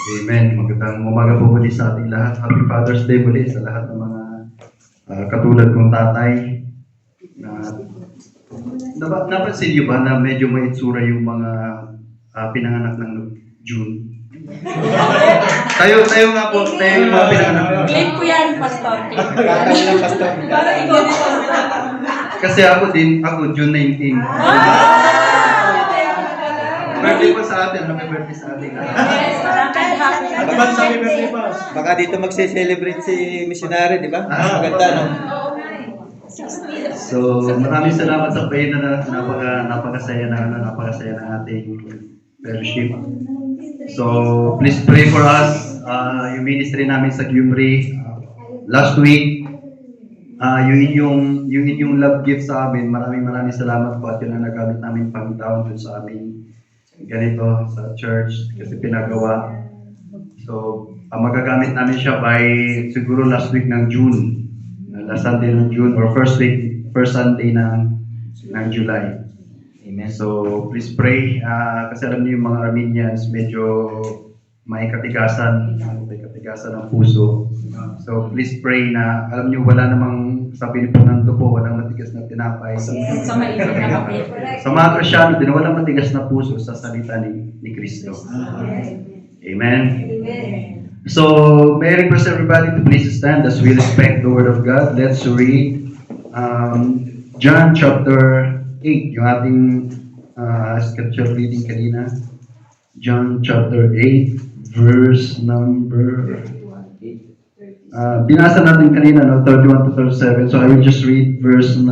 Amen. Magandang umaga po muli sa ating lahat. Happy Father's Day muli sa lahat ng mga katulad kong tatay. Napansin niyo ba na medyo may itsura yung mga pinanganak ng June? tayo nga po, tayo yung mga pinanganak. Claim ko yan, Pastor. Tatay ng pastor. Para ikaw din, Pastor. Kasi ako June 19. Birthday po sa atin, happy birthday sa atin. Yes, happy. Advance happy birthday, Pas. Baka dito magse-celebrate si missionary, di ba? Maganda, no? So, maraming salamat sa pain na napakasaya ng ating fellowship. So, please pray for us. Yung ministry namin sa Gyumri, last week, yung inyong love gift sa amin, maraming salamat po at yun ang nagamit namin pang-down dun sa amin ganito sa church kasi pinagawa. So, magagamit namin siya by siguro last week ng June. Last Sunday ng June or first Sunday ng July. Amen. So, please pray. Kasi alam niyo yung mga Armenians medyo may katigasan ng puso. So, please pray na alam niyo wala namang sabi ni Fernando po, walang matigas na tinapay. Sa mainit na kape. Sa mga Kristyano din, walang matigas na puso sa salita ni Kristo. Amen. So, may I request everybody to please stand as we respect the Word of God. Let's read John chapter 8, yung ating scripture reading kanina. John chapter 8, verse number... binasa natin kanina, no, 31 to 37. So, I will just read verse 32.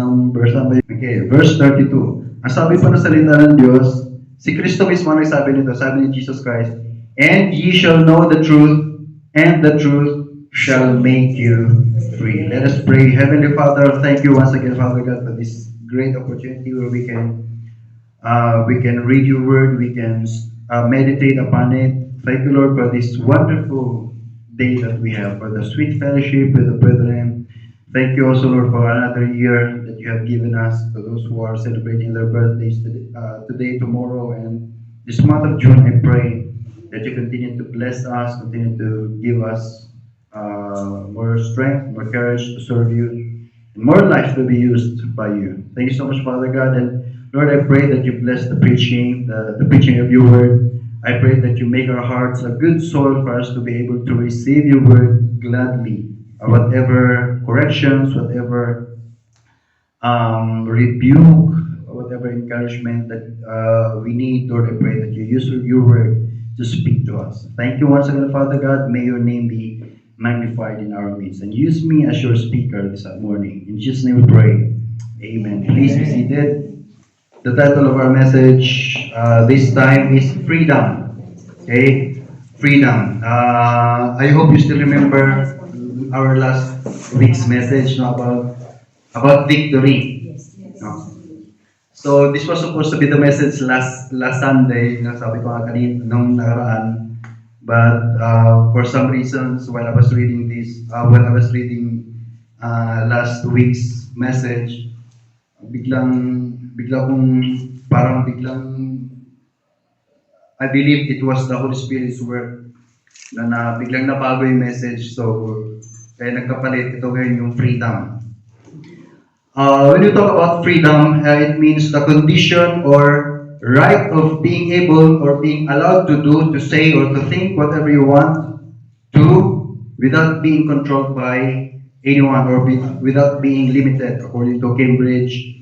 Ang sabi pa ng salita ng Diyos, si Kristo mismo ang nagsabi nito, sabi ni Jesus Christ, "And ye shall know the truth, and the truth shall make you free." Let us pray. Heavenly Father, thank you once again, Father God, for this great opportunity where we can read your word, we can meditate upon it. Thank you, Lord, for this wonderful day that we have, for the sweet fellowship with the brethren. Thank you also, Lord, for another year that you have given us, for those who are celebrating their birthdays today, tomorrow, and this month of June. I pray that you continue to bless us, continue to give us more strength, more courage to serve you, and more life to be used by you. Thank you so much, Father God, and Lord, I pray that you bless the preaching, the preaching of your word. I pray that you make our hearts a good soil for us to be able to receive your word gladly. Whatever corrections, whatever rebuke, whatever encouragement that we need, Lord, I pray that you use your word to speak to us. Thank you once again, Father God. May your name be magnified in our midst. And use me as your speaker this morning. In Jesus' name we pray. Amen. Please be seated. The title of our message this time is Freedom. Okay? Freedom. I hope you still remember our last week's message, no, about victory. No? So this was supposed to be the message last Sunday, sabi ko nga kanina nung nakaraan. But for some reasons, while I was reading last week's biglang I believe it was the Holy Spirit's work na biglang nabago yung message. So, kaya nagkapalit ito ngayon yung freedom. When you talk about freedom, it means the condition or right of being able or being allowed to do, to say, or to think whatever you want to without being controlled by anyone or without being limited, according to Cambridge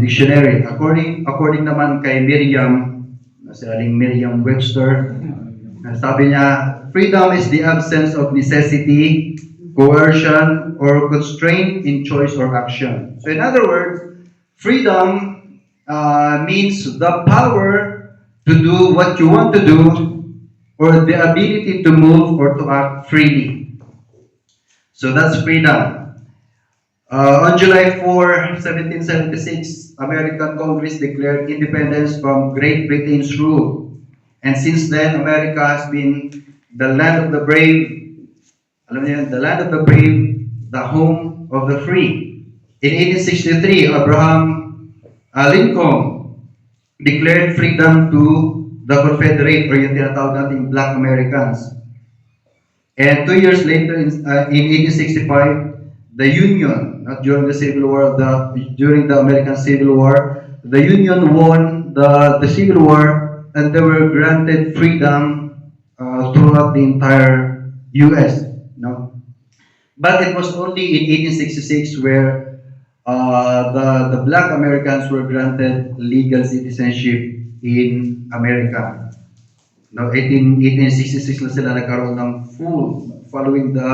Dictionary. According naman kay Merriam-Webster, sabi niya, freedom is the absence of necessity, coercion, or constraint in choice or action. So in other words, freedom means the power to do what you want to do or the ability to move or to act freely. So that's freedom. On July 4, 1776, American Congress declared independence from Great Britain's rule. And since then, America has been the land of the brave, the land of the brave, the home of the free. In 1863, Abraham Lincoln declared freedom to the Confederate or yung tinatawag nating Black Americans. And 2 years later, in 1865, the Union, during the Civil War, during the American Civil War, the Union won the Civil War, and they were granted freedom throughout the entire U.S. No? But it was only in 1866 where the Black Americans were granted legal citizenship in America. No, 1866 na sila nagkaroon ng full following the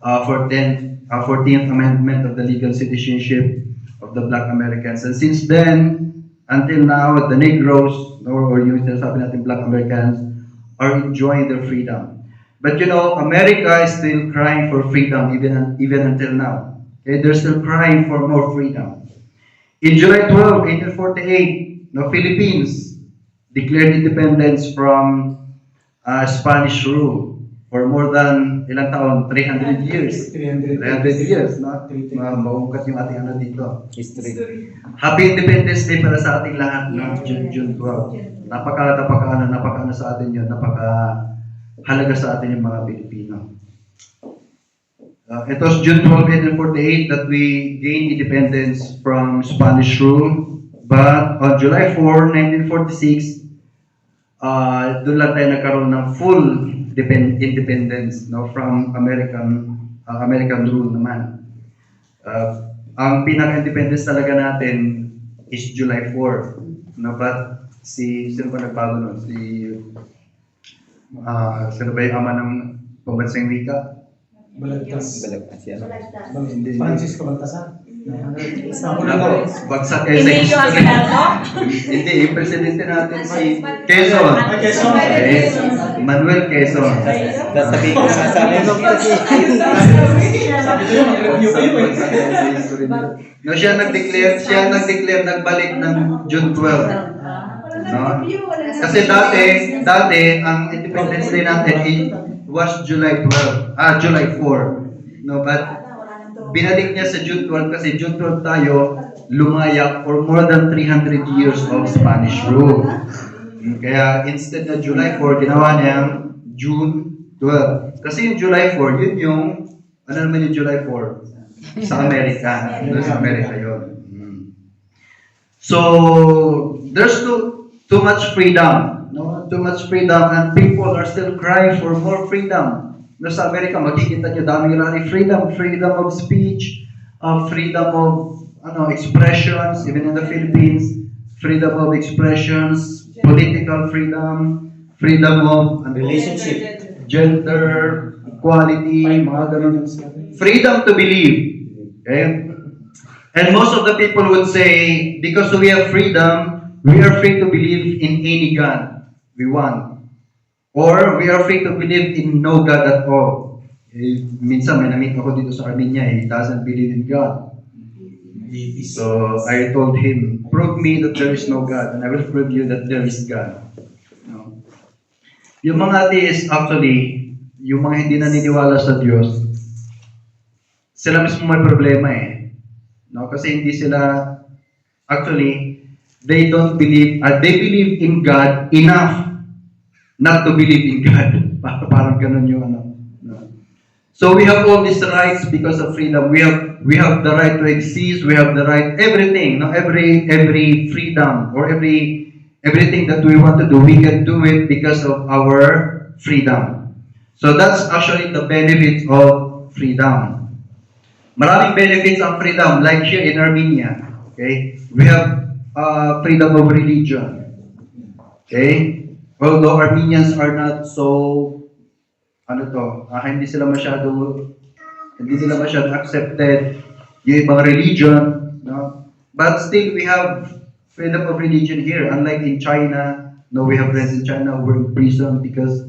14th Amendment of the legal citizenship of the Black Americans. And since then, until now, the Negroes, or yung sinasabi natin Black Americans, are enjoying their freedom. But you know, America is still crying for freedom even until now. Okay? They're still crying for more freedom. In July 12, 1848, the Philippines declared independence from Spanish rule for more than ilang taon? 300 years. 300 years, no? Mauukat yung ating ano dito. History. Happy Independence Day para sa ating lahat, no? June 12. Napaka sa atin yun, halaga sa atin yung mga Pilipino. It was June 12, 1848 that we gained independence from Spanish rule. But on July 4, 1946, doon lang tayo nagkaroon ng full independence, no, from American rule naman. Ang pinaka-independence talaga natin is July 4. No, but sino pa nagbago nun? Sino ba yung ama ng pambansang wika? Balagtas. Hindi. Francisco Baltasar. Bagsak kayo sa Emilio history. Aguinaldo? Hindi, yung presidente natin si Quezon. Quezon. Okay. Manuel Quezon. Sasabihin ko nga sa amin nung kasi. Sabi ko yun, mag-review kayo eh. No, siya nag-declare, nagbalik ng June 12. No? Kasi dati, ang Independence Day natin was July 4. No, but binalik niya sa June 12 kasi June 12 tayo lumayak for more than 300 years of Spanish rule. Kaya instead na July 4, ginawa niyang June 12. Kasi yung July 4, yun yung, ano naman yung July 4? Sa Amerika. Doon sa Amerika yun. So, there's too much freedom. No? Too much freedom and people are still crying for more freedom. No, sa Amerika, makikita nyo daming rally freedom of speech, freedom of expressions, even in the Philippines, freedom of expressions, political freedom, freedom of Relationship. gender, equality, mga ganun. Freedom to believe. Okay? And most of the people would say, because we have freedom, we are free to believe in any God we want. Or we are free to believe in no God at all. Minsan may namit ako dito sa Armenia, he doesn't believe in God. So I told him, prove me that there is no God, and I will prove you that there is God. No? Yung mga atheist, actually, yung mga hindi naniniwala sa Diyos, sila mismo may problema eh. No? Kasi hindi sila, actually, they believe in God enough not to believe in God. Parang ganun yung ano. No? So we have all these rights because of freedom. We have the right to exist. We have the right, everything. No? Every freedom or everything that we want to do, we can do it because of our freedom. So that's actually the benefits of freedom. Maraming benefits ang freedom, like here in Armenia. Okay, we have freedom of religion. Okay. Although Armenians are not so, hindi nila masyado accepted yung ibang religion, no? But still, we have freedom of religion here. Unlike in China, no, we have friends in China who were in prison because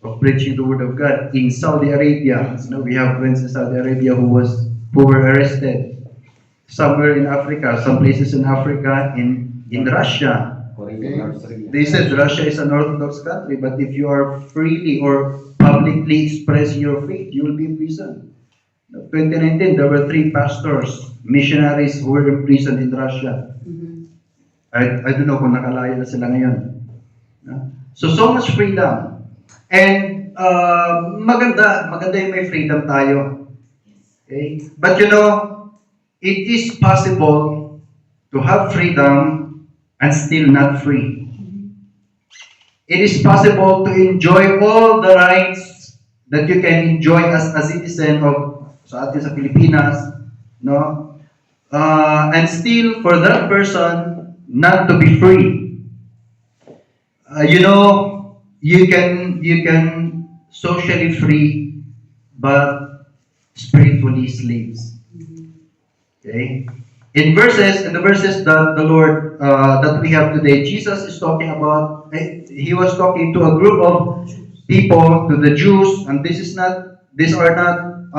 of preaching the word of God. In Saudi Arabia, no, we have friends in Saudi Arabia who were arrested. Somewhere in Africa, some places in Africa, in Russia. They said Russia is an Orthodox country, but if you are freely or publicly expressing your faith, you will be in prison. In 2019, there were 3 pastors, missionaries who were imprisoned in Russia. I don't know kung nakalaya na sila ngayon. So much freedom. And maganda yung may freedom tayo. Okay? But you know, it is possible to have freedom and still not free. It is possible to enjoy all the rights that you can enjoy as a citizen of sa atin sa Pilipinas, no? And still for that person not to be free. You know, you can socially free, but spiritually slaves. Okay. In the verses that the Lord that we have today, Jesus is talking about. He was talking to a group of people, to the Jews, and these are not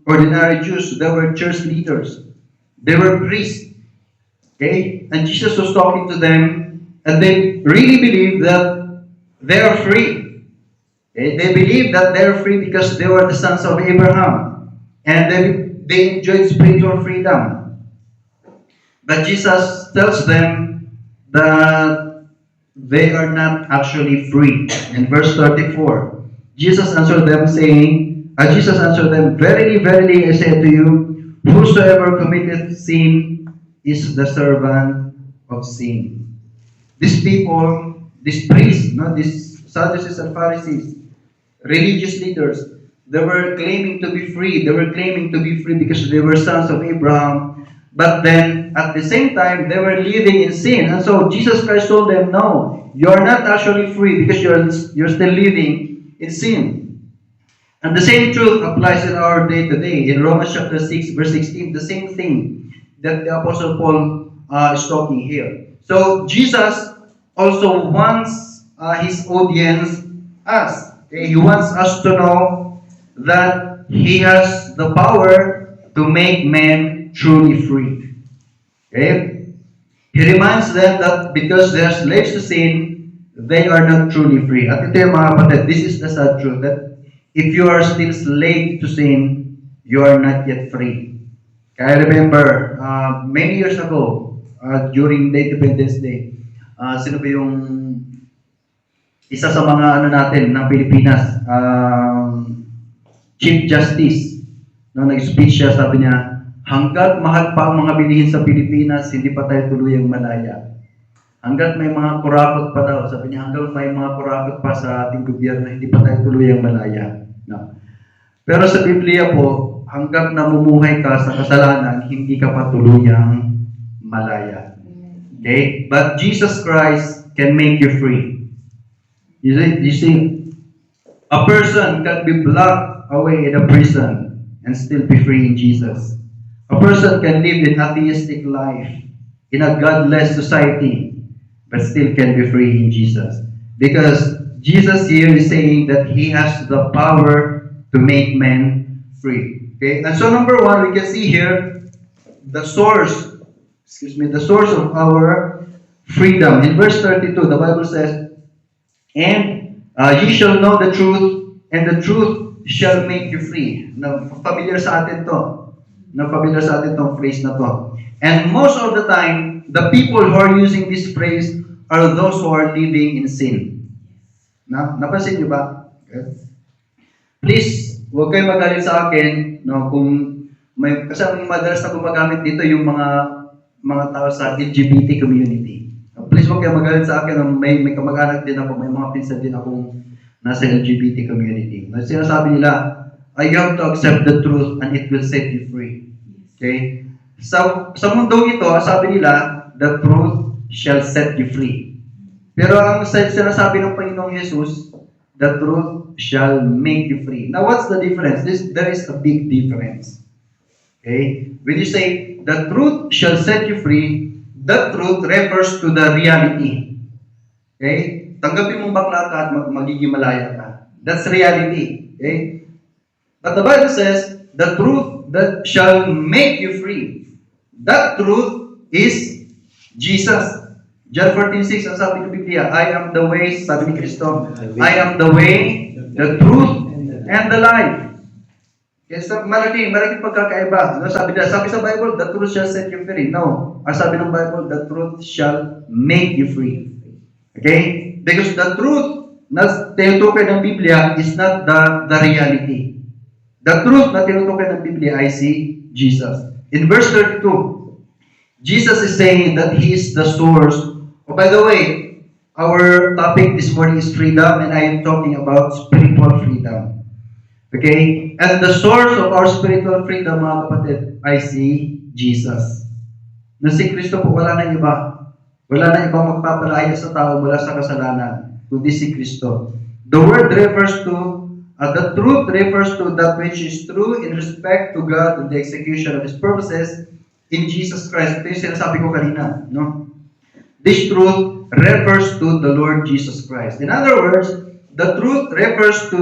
ordinary Jews. They were church leaders. They were priests. Okay, and Jesus was talking to them, and they really believe that they are free. Okay? They believe that they are free because they were the sons of Abraham, and they enjoyed spiritual freedom. But Jesus tells them that they are not actually free. In verse 34, Jesus answered them, Verily, verily, I say to you, whosoever committeth sin is the servant of sin. These people, these priests, these Sadducees and Pharisees, religious leaders, they were claiming to be free. They were claiming to be free because they were sons of Abraham. But then, at the same time, they were living in sin. And so, Jesus Christ told them, no, you are not actually free because you're still living in sin. And the same truth applies in our day today. In Romans chapter 6, verse 16, the same thing that the Apostle Paul is talking here. So, Jesus also wants his audience, us. Okay? He wants us to know that He has the power to make men truly free. Okay? He reminds them that because they are slaves to sin, they are not truly free. At ito yung mga kapatid, this is the sad truth that if you are still slave to sin, you are not yet free. I remember, many years ago, during the Independence Day, sino ba yung isa sa mga natin ng Pilipinas, Chief Justice, nag-speech siya, sabi niya, hanggat mahal pa ang mga bilihin sa Pilipinas, hindi pa tayo tuluyang malaya. Hanggat may mga kurakot pa daw, sabi niya, hanggang may mga kurakot pa sa ating gobyerno, hindi pa tayo tuluyang malaya. No. Pero sa Biblia po, hanggat namumuhay ka sa kasalanan, hindi ka pa tuluyang malaya. Okay? But Jesus Christ can make you free. You see, a person can be locked away in a prison and still be free in Jesus. A person can live an atheistic life in a godless society, but still can be free in Jesus. Because Jesus here is saying that He has the power to make men free. Okay? And so number one, we can see here the source of our freedom. In verse 32, the Bible says, and ye shall know the truth, and the truth shall make you free. Now, familiar sa atin to. Familiar sa atin tong phrase na to. And most of the time, the people who are using this phrase are those who are living in sin. Napansin niyo ba? Okay. Please, huwag kayo magalit sa akin, kung may, kasi ang madalas na gumagamit dito yung mga tao sa LGBT community. Please, huwag kayo magalit sa akin, may kamag-anak din ako, may mga pinsan din akong nasa LGBT community. Sinasabi nila, you have to accept the truth and it will set you free. Okay? Sa mundong ito, sabi nila, the truth shall set you free. Pero ang sinasabi ng Panginoong Jesus, the truth shall make you free. Now, what's the difference? There is a big difference. Okay? When you say, the truth shall set you free, the truth refers to the reality. Okay? Tanggapin mong bakla ka at magiging malaya ka. That's reality. Okay? But the Bible says, the truth that shall make you free. That truth is Jesus. John 14:6, ang sabi ng Biblia, I am the way, sabi ni Kristo, I am the way, the truth, and the life. Yes, malaking pagkakaiba. Sabi sa Bible, the truth shall set you free. No. Ang sabi ng Bible, the truth shall make you free. Okay? Because the truth na tinutukoy ng Biblia is not the reality. The truth na tinutukoy ng Biblia ay si Jesus. In verse 32, Jesus is saying that He is the source. Oh, by the way, our topic this morning is freedom, and I am talking about spiritual freedom. Okay? And the source of our spiritual freedom, mga kapatid, ay si Jesus. Na si Kristo po, wala na iba. Wala na ibang magpapalaya sa tao mula sa kasalanan, kundi si Kristo. The word refers to, the truth refers to that which is true in respect to God and the execution of His purposes in Jesus Christ. Ito yung sinasabi ko kanina, no? This truth refers to the Lord Jesus Christ. In other words, the truth refers to,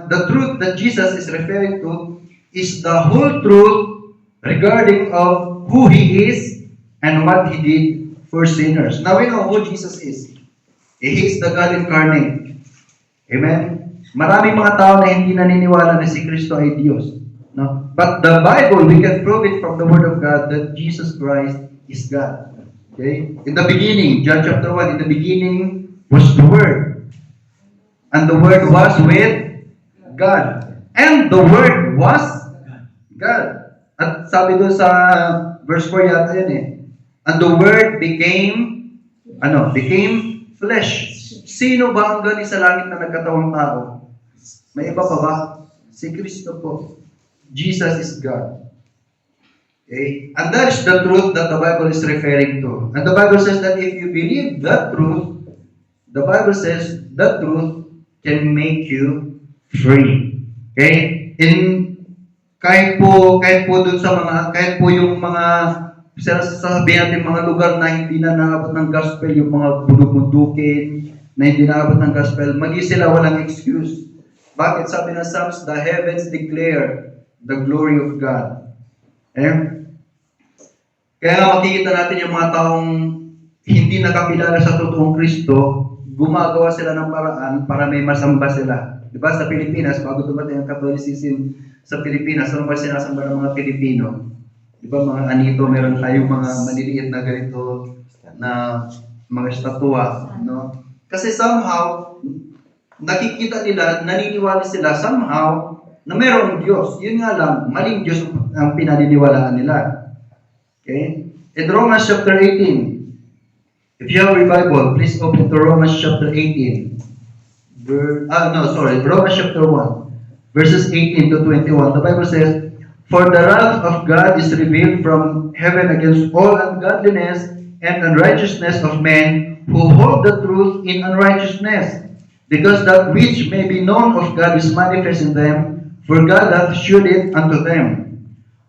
the truth that Jesus is referring to is the whole truth regarding of who He is and what He did for sinners. Now we know who Jesus is. He is the God incarnate. Amen? Maraming mga tao na hindi naniniwala na si Kristo ay Diyos. No? But the Bible, we can prove it from the Word of God that Jesus Christ is God. Okay? In the beginning, John chapter 1, in the beginning was the Word. And the Word was with God. And the Word was God. At sabi doon sa verse 4 yata yun eh. And the Word became flesh. Sino ba ang galing sa langit na nagkatawang tao? May iba pa ba? Si Kristo po. Jesus is God. Okay? And that is the truth that the Bible is referring to. And the Bible says that if you believe that truth, the Bible says that truth can make you free. Okay? Kahit po dun sa kahit po yung mga sasabihin natin mga lugar na hindi na naabot ng gospel, yung mga bulubundukin na hindi naabot ng gospel, magi sila walang excuse. Bakit? Sabi ng Psalms, the heavens declare the glory of God. Eh? Kaya nga makikita natin yung mga taong hindi nakakilala sa totoong Kristo, gumagawa sila ng paraan para may masamba sila. Diba sa Pilipinas, bago dumating ang Catholicism sa Pilipinas, ano ba sinasamba ng mga Pilipino? Diba mga anito, meron tayong mga maliliit na ganito na mga estatwa, no? Kasi somehow, nakikita nila, naniniwala sila somehow na mayroong Diyos. Yun nga lang, maling Diyos ang pinaniniwalaan nila. Okay? In Romans chapter 18, if you have a Bible, please open to Romans chapter 18. Romans chapter 1, verses 18 to 21. The Bible says, for the wrath of God is revealed from heaven against all ungodliness and unrighteousness of men who hold the truth in unrighteousness, because that which may be known of God is manifest in them, for God hath shewed it unto them.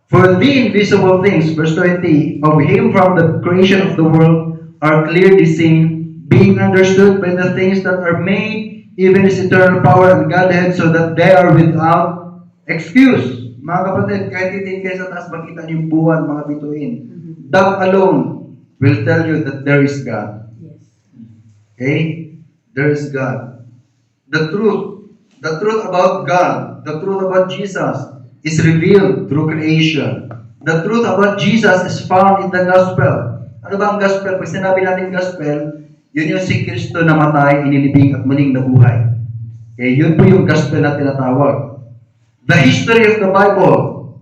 For the invisible things, verse 20, of Him from the creation of the world are clearly seen, being understood by the things that are made, even His eternal power and Godhead, so that they are without excuse. Mga kapatid, kahit titingin kayo sa taas, makita niyo yung buwan, mga bituin. That alone will tell you that there is God. Okay? There is God. The truth about God, the truth about Jesus is revealed through creation. The truth about Jesus is found in the gospel. Ano ba ang gospel? Pag sinabi natin gospel, yun yung si Kristo na matay, inilibing at muling nabuhay. Okay? Yun po yung gospel na tinatawag. The history of the Bible,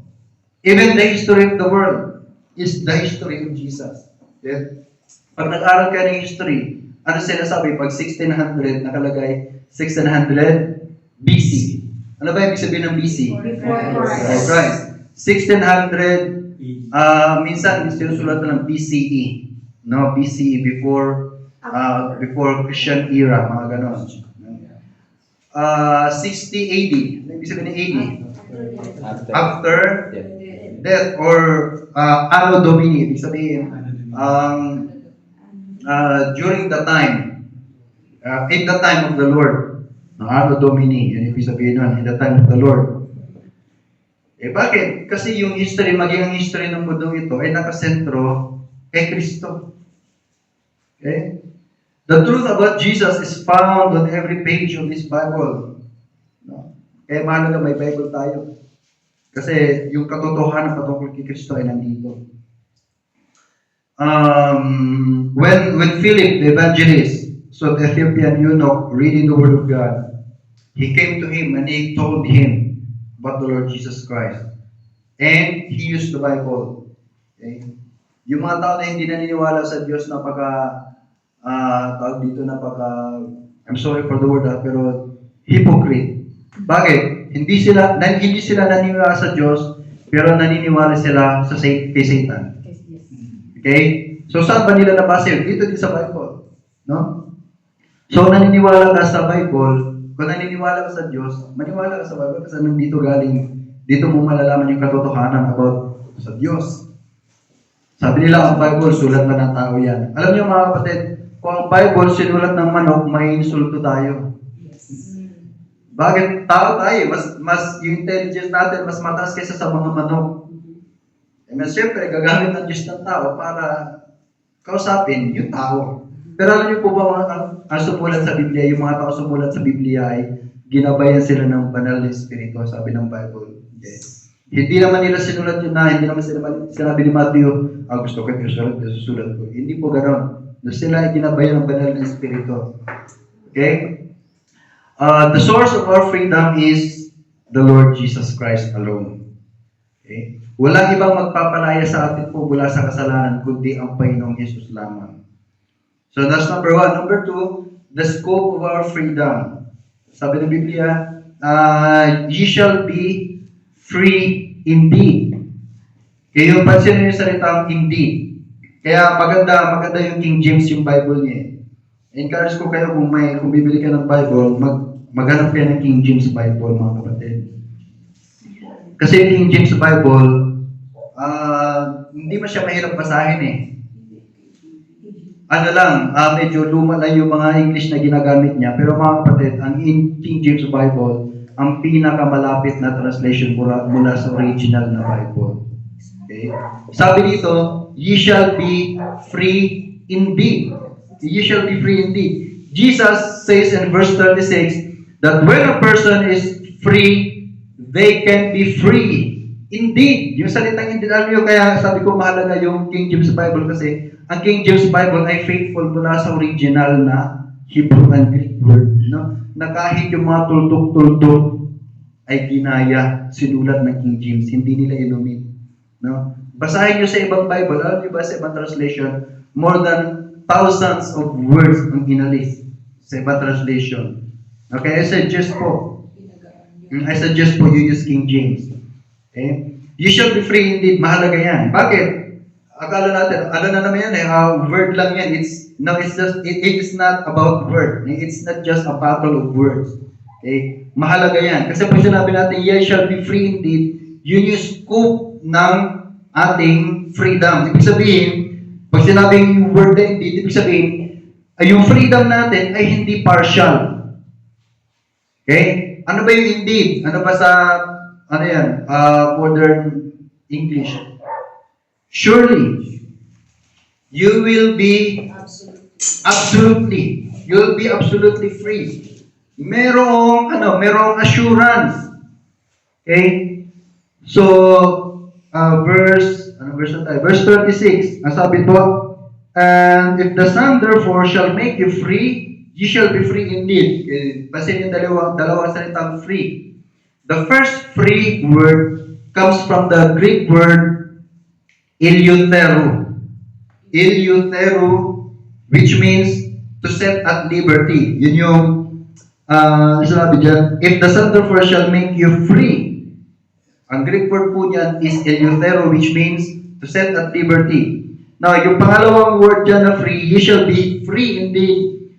even the history of the world, is the history of Jesus. Okay? Pag nag-aral kayo ng history, ano sinasabi? Pag 1600, nakalagay 1600 BC. Ano ba ibig sabihin ng BC? Before Christ. 1600, minsan sinusulat ng BCE. No, BCE, before Christian era, mga ganon. 60 AD. Ano ibig sabihin ng AD? After death or Anno Domini. Ibig sabihin, during the time, in the time of the Lord. Anno Domini. Yan ibig sabihin nun, in the time of the Lord. Eh bakit? Kasi yung history, maging ang history ng mundo ito ay nakasentro kay Kristo. Okay? The truth about Jesus is found on every page of this Bible. No? Kaya mahalaga may Bible tayo. Kasi yung katotohanan patungkol kay Kristo ay nandito. When Philip the evangelist So the Ethiopian eunuch, reading the word of God, he came to him and he told him about the Lord Jesus Christ. And he used the Bible. Okay? Yung mga tao na hindi naniniwala sa Diyos, tawag dito, I'm sorry for the word, pero hypocrite. Bakit? Hindi sila naniniwala sa Diyos, pero naniniwala sila kay Satan. Okay? So saan ba nila nabasa yun? Dito din sa Bible. No? So naniniwala ka sa Bible, kung naniniwala ka sa Diyos, maniwala ka sa Bible kasi nandito galing, dito mo malalaman yung katotohanan about sa Diyos. Sabi nila, ang Bible, sulat na ng tao yan. Alam niyo mga kapatid, kung ang Bible sinulat ng manok, may insulto tayo. Bakit? Tao tayo. Mas yung intelligence natin, mas mataas kaysa sa mga manok. And siyempre, gagamit ng Diyos ng tao para kausapin yung tao. Pero alam niyo po ba, ang sumulat sa Biblia, yung mga tao sumulat sa Biblia ay ginabayan sila ng banal na Espiritu, sabi ng Bible. Yes. Hindi naman nila sinulat yun na, hindi naman sinabi ni Matthew, gusto ko yung susulat ko. Hindi po gano'n. Sila ay ginabayan ng banal na Espiritu. Okay? The source of our freedom is the Lord Jesus Christ alone. Okay? Walang ibang magpapalaya sa atin po mula sa kasalanan, kundi ang Panginoong Jesus lamang. So that's number one. Number two, the scope of our freedom. Sabi ng Biblia, ye shall be free indeed. Kaya yung pansin nyo yung salitang indeed. Kaya maganda yung King James yung Bible niya. Encourage ko kayo kung bibili ka ng Bible, maghanap kayo ng King James Bible, mga kapatid. Kasi yung King James Bible, hindi mo siya mahirap basahin eh. Medyo luma lang yung mga English na ginagamit niya. Pero mga kapatid, ang King James Bible, ang pinakamalapit na translation mula sa original na Bible. Okay? Sabi dito, ye shall be free indeed. Ye shall be free indeed. Jesus says in verse 36 that when a person is free, they can be free indeed. Yung salitang indeed, alam nyo, kaya sabi ko mahalaga yung King James Bible kasi ang King James Bible ay faithful mula sa original na Hebrew and Greek word. No? Na kahit yung mga tultok-tultok ay ginaya, sinulat ng King James, hindi nila inumit. No? Basahin nyo sa ibang Bible, alam nyo ba sa ibang translation, more than thousands of words ang inalis sa ibang translation. Okay, I suggest po you use King James. Okay? You shall be free indeed, mahalaga yan. Bakit? Akala natin, ano na naman yan word lang yan. It is not about word. It's not just a battle of words. Okay? Mahalaga yan. Kasi pag sinabi natin, ye shall be free indeed, yun yung scope ng ating freedom. Ibig sabihin, pag sinabing yung word na indeed, ibig sabihin, yung freedom natin ay hindi partial. Okay? Ano ba yung indeed? Ano ba sa, modern English? Surely, you will be you'll be absolutely free. Merong assurance. Okay? So, verse 36, ang sabi po, and if the Son therefore shall make you free, you shall be free indeed. Okay? Basin yung dalawang salitang free. The first free word comes from the Greek word Eleuthero, which means to set at liberty. Yun yung sabi dyan, if the Son therefore shall make you free. Ang Greek word po niyan is Eleuthero, which means to set at liberty. Now, yung pangalawang word dyan na free, you shall be free indeed.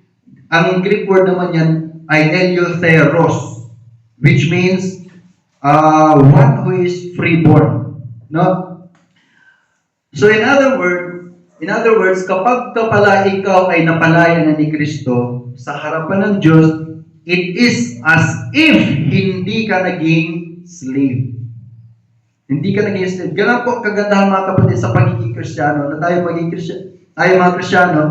Ang Greek word naman yan ay Eleutheros, which means one who is freeborn. No? So in other words, kapag pala ikaw ay napalaya na ni Kristo sa harapan ng Diyos, it is as if hindi ka naging slave. Hindi ka naging slave. Ganun po kagandahan mga kapatid sa pagiging Kristiyano, na tayo mga Kristiyano,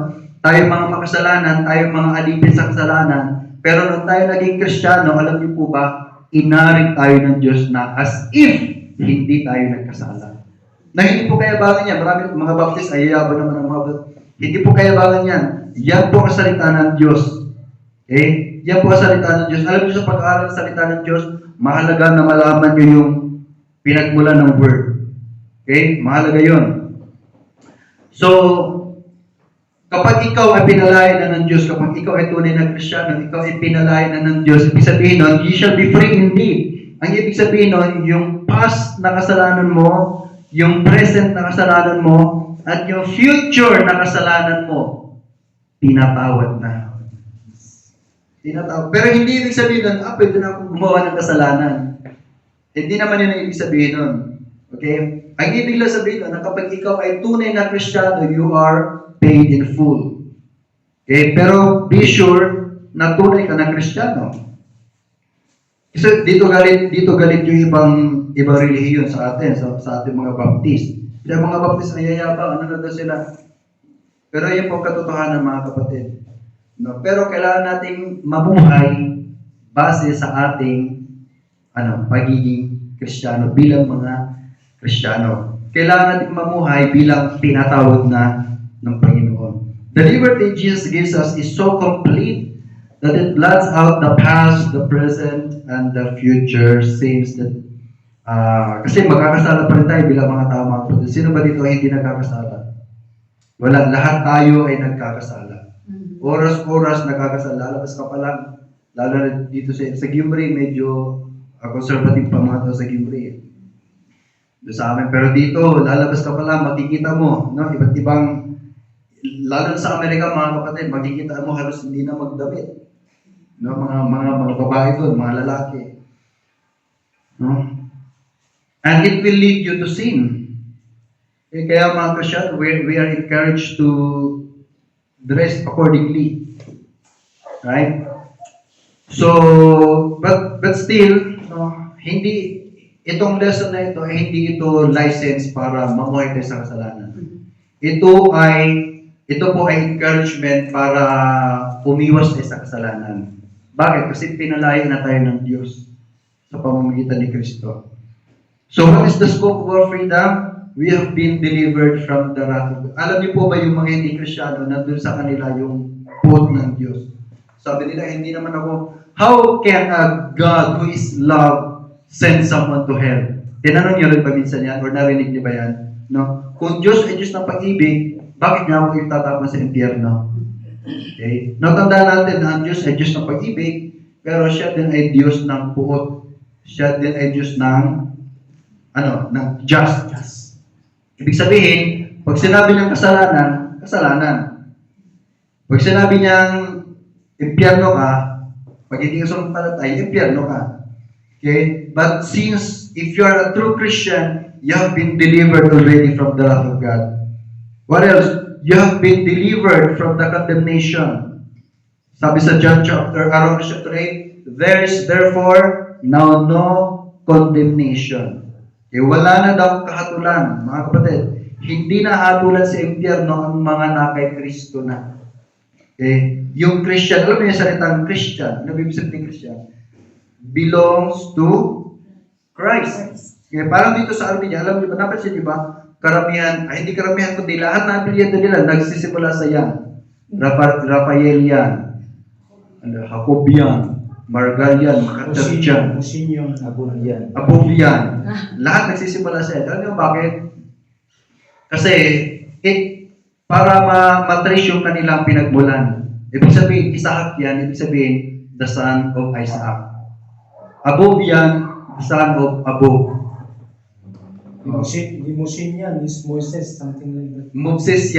tayo mga makasalanan, tayo mga alipin sa kasalanan, pero nung tayo naging Kristiyano, alam niyo po ba, inaring tayo ng Diyos na as if hindi tayo nagkasala. Na hindi po kayabangan yan. Marami mga baptist ay yayabang naman ang mga baptist. Hindi po kayabangan yan. Yan po ang salita ng Diyos. Okay? Yan po ang salita ng Diyos. Alam niyo sa pag-aaral ng salita ng Diyos, mahalaga na malaman niyo yung pinagmulan ng word. Okay? Mahalaga yun. So, kapag ikaw ay pinalayan na ng Diyos, kapag ikaw ay tunay na Kristiyano, ikaw ay pinalayan na ng Diyos, ibig sabihin nun, you shall be free indeed. Ang ibig sabihin nun, yung past na kasalanan mo, yung present na kasalanan mo, at yung future na kasalanan mo, pinatawad na. Pinatawad. Pero hindi ibig sabihin nun, pwede na akong gumawa ng kasalanan. Hindi naman yun ang ibig sabihin nun. Okay? Ang ibig lang sabihin nun, na kapag ikaw ay tunay na Kristiyano, you are paid in full. Okay? Pero be sure na tunay ka na Kristiyano. Kasi dito galit yung ibang relihiyon sa atin, sa ating mga Baptist. Yung mga Baptist ay yayabang, ano na daw sila. Pero yun po katotohanan mga kapatid. No? Pero kailangan nating mabuhay base sa ating pagiging Kristiyano, bilang mga Kristiyano. Kailangan nating mamuhay bilang pinatawag na ng Panginoon. The liberty Jesus gives us is so complete that it blots out the past, the present, and the future. Seems that kasi magkakasala pa rin tayo bilang mga tao, mga kapatid. Sino ba dito ay hindi nagkakasala? Wala. Lahat tayo ay nagkakasala. Oras-oras nagkakasala. Lalabas ka pa lang. Lalo na dito sa Gimri, medyo conservative pa mga tao sa Gimri. Doon sa amin. Pero dito, lalabas ka pa lang, makikita mo, no? Iba't ibang, lalo sa Amerika mga kapatid, makikita mo halos hindi na magdamit. No, mga babae doon, mga lalaki. No? And it will lead you to sin. Kaya mga Christian, we are encouraged to dress accordingly. Right? So, but still, no, hindi, itong lesson na ito, hindi ito license para mamuhay tayo sa kasalanan. Ito po ay encouragement para umiwas tayo sa kasalanan. Bakit? Kasi pinalaya na tayo ng Diyos sa pamamagitan ni Kristo. So, what is the scope of our freedom? We have been delivered from the wrath of God. Alam niyo po ba yung mga hindi Kristiyano, nandun sa kanila yung puot ng Diyos? Sabi nila, hindi naman ako, how can a God who is love send someone to hell? Tinanong niyo rin ba minsan yan? Or narinig niyo ba yan? No? Kung Diyos ay Diyos ng pag-ibig, bakit niya ako itatapon sa impyerno? Okay? Natandaan natin na ang Diyos ay Diyos ng pag-ibig, pero siya din ay Diyos ng puot. Siya din ay Diyos ng just. Ibig sabihin, pag sinabi ng kasalanan, kasalanan. Pag sinabi niyang impyerno ka, pag hindi ka sumampalatay, impyerno ka. Okay? But since if you are a true Christian, you have been delivered already from the wrath of God. What else? You have been delivered from the condemnation. Sabi sa Romans chapter 8, there is therefore now no condemnation. Okay, wala na daw kahatulan, mga kapatid. Hindi na hatulan sa impyerno ang mga nakay Kristo na. Okay? Yung Christian, alam mo yung salitang Christian, ano ibig sabihin ng Christian? Belongs to Christ. Okay, parang dito sa Armenia, alam niyo ba, napansin niyo ba? Karamihan, hindi karamihan kundi lahat na apelyido nila nagsisimula sa yan. Rafaelian, Jacobian, Margalian, Macatarian, Abulian. Lahat nagsisimula sa yan. Alam niyo bakit? Kasi, para matrace yung kanilang pinagmulan. Ibig sabihin, Isaac yan, ibig sabihin, the son of Isaac. Abulian, the son of Abu. Limousine yan is Moses, something like that. Moses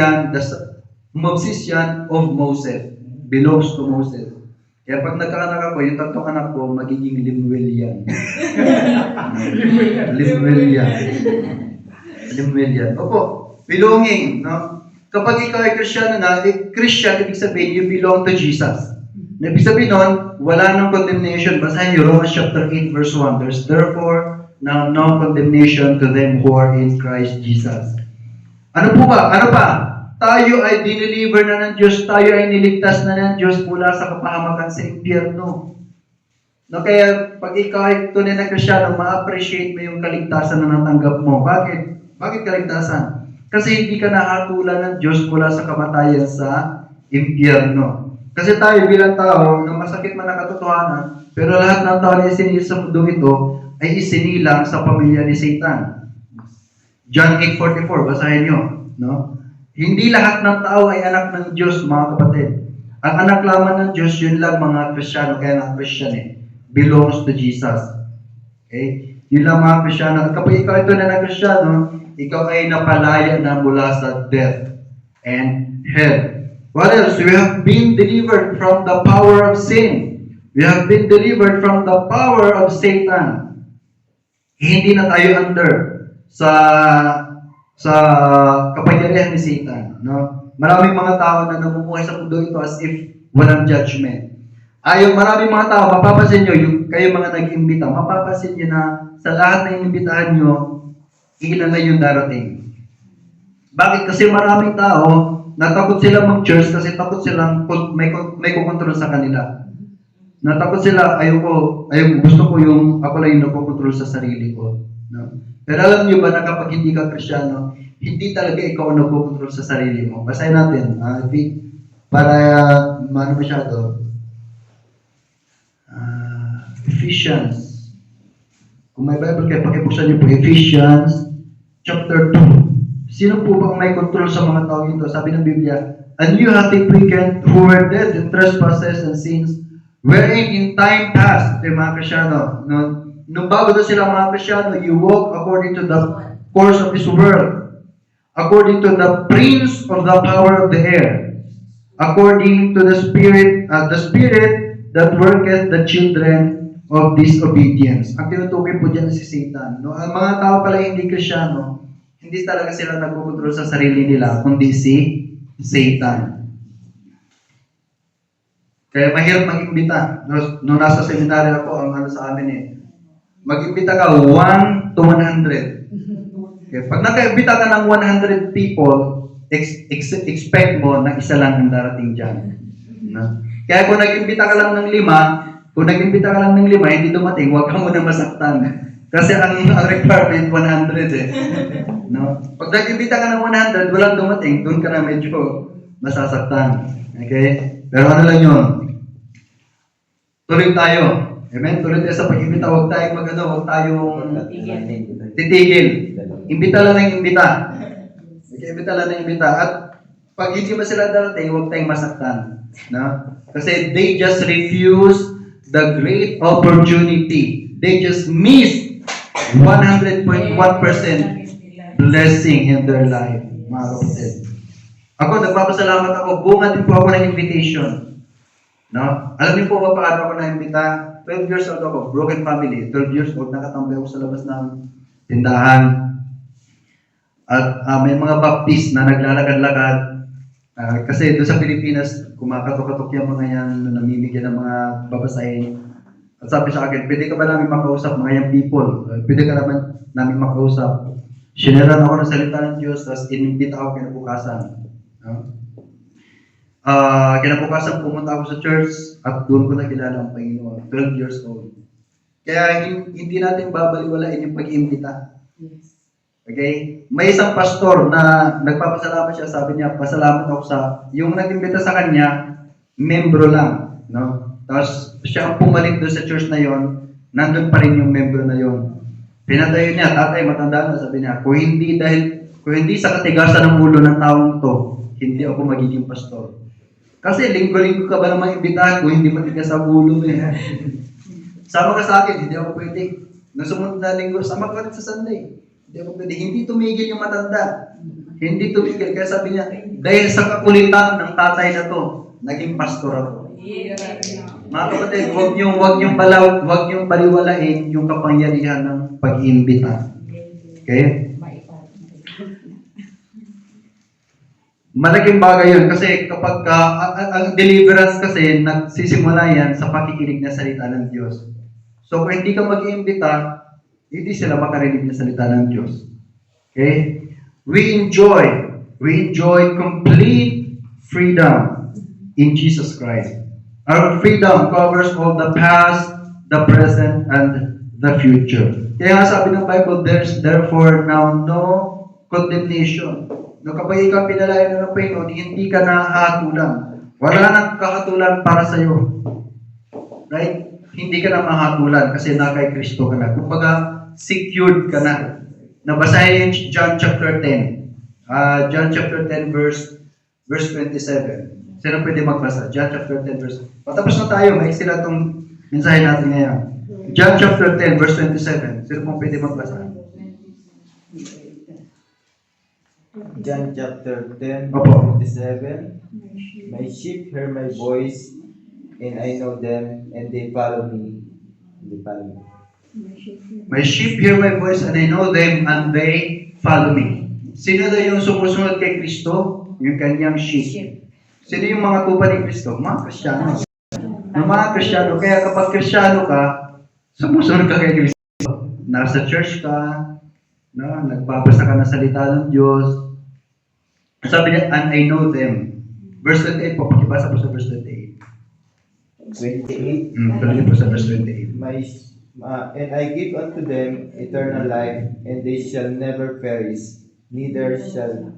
yan of Moses. Belongs to Moses. Kaya pag nagkaanak ako, yung tatlong anak ko, magiging Limuel yan. Limuel yan. Opo, belonging. No? Kapag ikaw ay Christian Christian, ibig sabihin, you belong to Jesus. Ibig sabihin nun, wala nang condemnation. Basahin niyo Romans chapter 8 verse 1. There's therefore now no condemnation to them who are in Christ Jesus. Ano po ba? Ano pa? Tayo ay dineliver na ng Diyos, tayo ay niligtas na ng Diyos mula sa kapahamakan sa impyerno. No, kaya pag ikaw ay tunay na Kristiyano, ma-appreciate mo yung kaligtasan na natanggap mo. Bakit? Bakit kaligtasan? Kasi hindi ka nahatulan ng Diyos mula sa kamatayan sa impyerno. Kasi tayo bilang tao, na masakit man ang katotohanan, pero lahat ng tao na isinilang sa mundong ito ay isinilang sa pamilya ni Satan. John 8:44, basahin nyo. No? Hindi lahat ng tao ay anak ng Diyos, mga kapatid. Ang anak lamang ng Diyos, yun lang mga Kristiyano, kaya nga Christian belongs to Jesus. Okay? Yun lang mga Kristiyano. At kapag ikaw ito na Kristiyano, ikaw ay napalaya na mula sa death and hell. What else? We have been delivered from the power of sin. We have been delivered from the power of Satan. Hindi na tayo under sa kapangyarihan ni Satan. No? Maraming mga tao na namumuhay sa mundo ito as if walang judgment. Maraming mga tao, mapapansin nyo, kayo mga nag-imbita, mapapansin nyo na sa lahat na inimbitahan nyo, ilan na yung darating. Bakit? Kasi maraming tao, natakot sila mag-church kasi takot silang may kukontrol sa kanila. Natakot sila, gusto ko ako lang yung nagkukontrol sa sarili ko. No? Pero alam niyo ba na kapag hindi ka Kristiyano, hindi talaga ikaw ang nagkukontrol sa sarili mo. Basahin natin, para masyado. Ephesians. Kung may Bible kayo, pakibuksan niyo po, Ephesians chapter 2. Sino po bang may control sa mga tao ito? Sabi ng Biblia, "And you have been quickened who were dead in trespasses and sins, wherein in time past," yung mga Kristiyano, nung bago na sila mga Kristiyano, "you walk according to the course of this world, according to the prince of the power of the air, according to the spirit that worketh the children of disobedience." Ang tinutukoy po dyan si Satan. No? Ang mga tao pala hindi Kristiyano, hindi talaga sila nagkukontrol sa sarili nila, kundi si Satan. Kaya mahirap mag-imbita. Nung nasa seminary ako, ang sa amin mag-imbita ka 1 to 100. Okay. Pag naka-imbita ka ng 100 people, expect mo na isa lang ang darating dyan. No? Kaya kung nag-imbita ka lang ng 5, hindi dumating, huwag ka muna masaktan. Kasi ang requirement 100 No? Pag nag-imbita ka ng 100, walang dumating, doon ka na medyo masasaktan. Okay? Pero ano lang yun? Tuloy tayo. Amen? Tuloy tayo sa pag-imbita. Huwag tayong titigil. Imbita lang ng imbita. Okay, imbita lang ng imbita. At pag hindi ba sila darating, huwag tayong masaktan. No? Kasi they just refuse the great opportunity. They just miss 100.1% blessing in their life, mga kapatid. Ako, nagpapasalamat ako. Bunga din po ako ng invitation. No? Alam niyo po ba paano ako na-imbita? 12 years old ako, broken family. 12 years old, nakatambay ako sa labas ng tindahan. At may mga baptist na naglalakad-lakad. Kasi doon sa Pilipinas, kumakatok-katok yung mga yan, namimigyan ng mga babasahin. At sabi sa akin, pwede ka ba namin makausap mga young people? Pwede ka namin makausap. Sineran ako ng salita ng Diyos, tapos inimbita ako kinabukasan. No? Kinabukasan pumunta ako sa church at doon ko nakilala ang Panginoon. 12 years old. Kaya hindi natin babaliwalain yung pag-iimbita. Okay? May isang pastor na nagpapasalamat siya, sabi niya, pasalamat ako yung nag-imbita sa kanya, membro lang. No? Tapos siya ang pumalit doon sa church na yon, nandun pa rin yung membro na yon. Pinatayo niya, tatay, matanda na, sabi niya, kung hindi sa katigasan ng ulo ng taong to, hindi ako magiging pastor. Kasi linggo-linggo ka ba naman imbitahan kung hindi matigas ang ulo Sama ka sa akin, hindi ako pwede. Nung sumunod na linggo, sama ka rin sa Sunday. Hindi ako pwede. Hindi tumigil yung matanda. Hindi tumigil. Kaya sabi niya, dahil sa kakulitan ng tatay na to, naging pastor ako. Mga kapatid, huwag niyong baliwalain yung kapangyarihan ng pag-iimbita. Okay? Malaking bagay yun kasi kapag ang deliverance kasi nagsisimula yan sa pakikinig na salita ng Diyos. So kung hindi ka mag-iimbita, hindi sila makarinig na salita ng Diyos. Okay? We enjoy complete freedom in Jesus Christ. Our freedom covers all the past, the present, and the future. Kaya nga sabi ng Bible, there's therefore now no condemnation. No, kapag ikaw pinalayan na ng Panginoon, hindi ka nahatulan. Wala nang kakatulan para sa iyo. Right? Hindi ka na mahatulan kasi na kay Kristo ka na. Kumbaga, secured ka na. Nabasahin yung John chapter 10. John chapter 10 verse 27. Sino pwede magbasa? John chapter 10 verse. Patapos na tayo. Maiksi na itong mensahe natin ngayon. John chapter 10 verse 27. Sino pong pwede magbasa? John chapter 10, Opo. 27. My sheep hear my voice, and I know them, and they follow me. They follow me. My sheep hear my voice and I know them and they follow me. Sino daw yung sumusunod kay Kristo? Yung kanyang sheep. Sino yung mga tupa ni Kristo? Mga Kristiyano. Yung mga Kristiyano. Kaya kapag Kristiyano ka, sumusunod ka kay Kristo. Nasa church ka, no? Nagbabasa ka ng salita ng Diyos. Sabi niya, and I know them. Verse 28 po, pakibasa po sa verse 28. 28. Tuloy po sa verse 28. And I give unto them eternal life, and they shall never perish, neither shall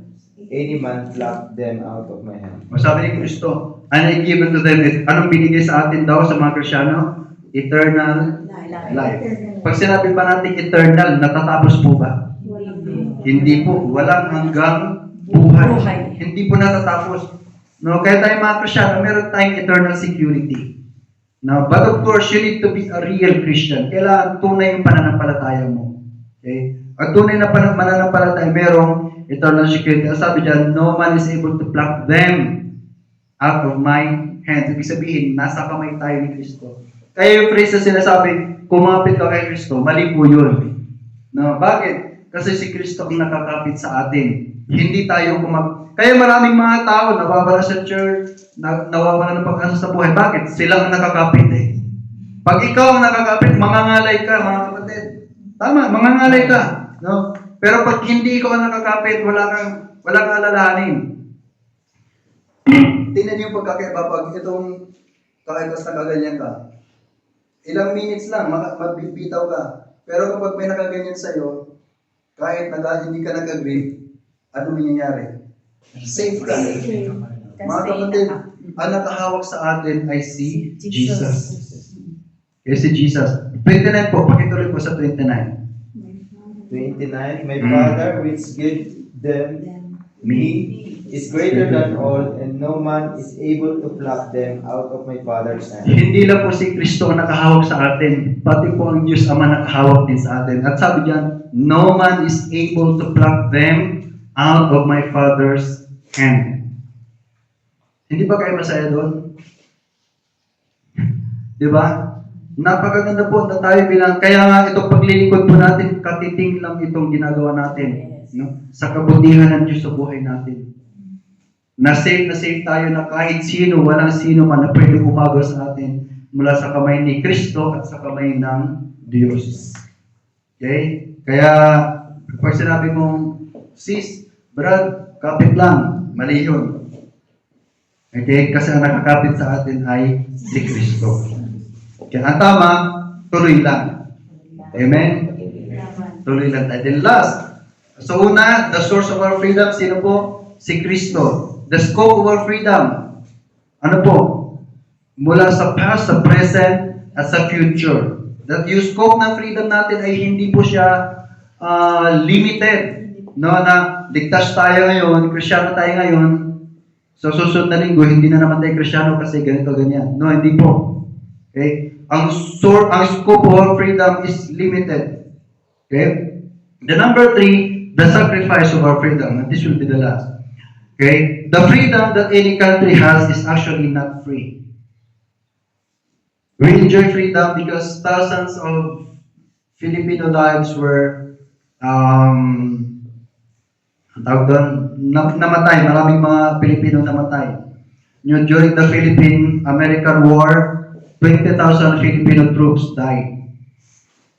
any man pluck them out of my hand. Sabi ni Kristo, and I give unto them, anong binigay sa atin daw sa mga Kristiyano? Eternal life. Pag sinabi ba natin eternal, natatapos po ba? Hindi po. Walang hanggang buhay. Hindi po natatapos. No, kaya tayo mga Kristiyano, meron tayong eternal security. No, but of course, you need to be a real Christian. Kailangan tunay yung pananampalataya mo. Okay? At tunay na pananampalataya, merong eternal security. Ang sabi dyan, no man is able to pluck them out of my hands. Ibig sabihin, nasa kamay tayo ni Kristo. Kaya yung phrase na sinasabi, kumapit ka kay Kristo, mali po yun. No, bakit? Kasi si Kristo ang nakakapit sa atin. Hindi tayo Kaya maraming mga tao nawawala sa church, nawawala ng pag-asa sa buhay. Bakit? Sila ang nakakapit eh. Pag ikaw ang nakakapit, mangangalay ka, mga kapatid. Tama, mangangalay ka. No? Pero pag hindi ikaw ang nakakapit, wala kang alalahanin. Tingnan niyo yung pagkakaiba pag itong kakaitas na kaganyan ka. Ilang minutes lang, magbibitaw ka. Pero kapag may nakaganyan sa'yo, kahit hindi ka nag-agree, ano mangyayari? Safe ka. Mga kapatid, ang nakahawak sa atin ay si Jesus. Okay, si Jesus. 29 po, pakituloy po sa 29. 29. My Father which gave them me is greater than all, and no man is able to pluck them out of my Father's hand. Hindi lang po si Kristo ang nakahawak sa atin, pati po ang Diyos Ama nakahawak din sa atin. At sabi diyan, no man is able to pluck them out of my Father's hand. Hindi ba kayo masaya doon? Di ba? Napakaganda po na tayo bilang, kaya nga itong paglilingkod po natin, katiting lang itong ginagawa natin. No? Sa kabutihan ng Diyos sa buhay natin. Na safe tayo na kahit sino, walang sino man na pwede umagaw sa atin mula sa kamay ni Kristo at sa kamay ng Diyos. Okay? Kaya, pag sinabi mong, sis, brad, kapit lang, mali yun. Okay? Kasi ang nakakapit sa atin ay si Kristo. Kaya ang tama, tuloy lang. Amen? Tuloy lang tayo. Then last, so una, the source of our freedom, sino po? Si Kristo. The scope of our freedom, ano po? Mula sa past, sa present, at sa future. That yung scope ng freedom natin ay hindi po siya limited. No, na ligtas tayo ngayon, Kristiyano tayo ngayon, so susunod na linggo, hindi na naman tayo Kristiyano kasi ganito, ganyan. No, hindi po. Okay? Ang scope of our freedom is limited. Okay? The number 3, the sacrifice of our freedom. And this will be the last. Okay? The freedom that any country has is actually not free. We enjoy freedom because thousands of Filipino lives were namatay. Maraming mga Pilipino namatay. During the Philippine-American War, 20,000 Filipino troops died.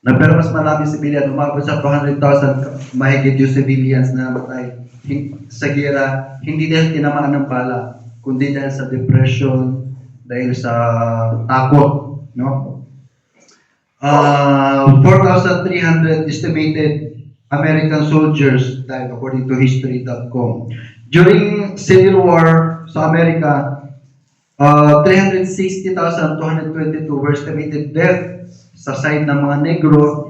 Pero mas maraming civilian, umabot sa 200,000 mahigit yung civilians na namatay sa gera, hindi dahil tinamaan ng bala, kundi dahil sa depression, dahil sa takot, no? 4,300 estimated American soldiers died according to history.com. During Civil War sa Amerika, 360,222 were estimated death sa side ng mga negro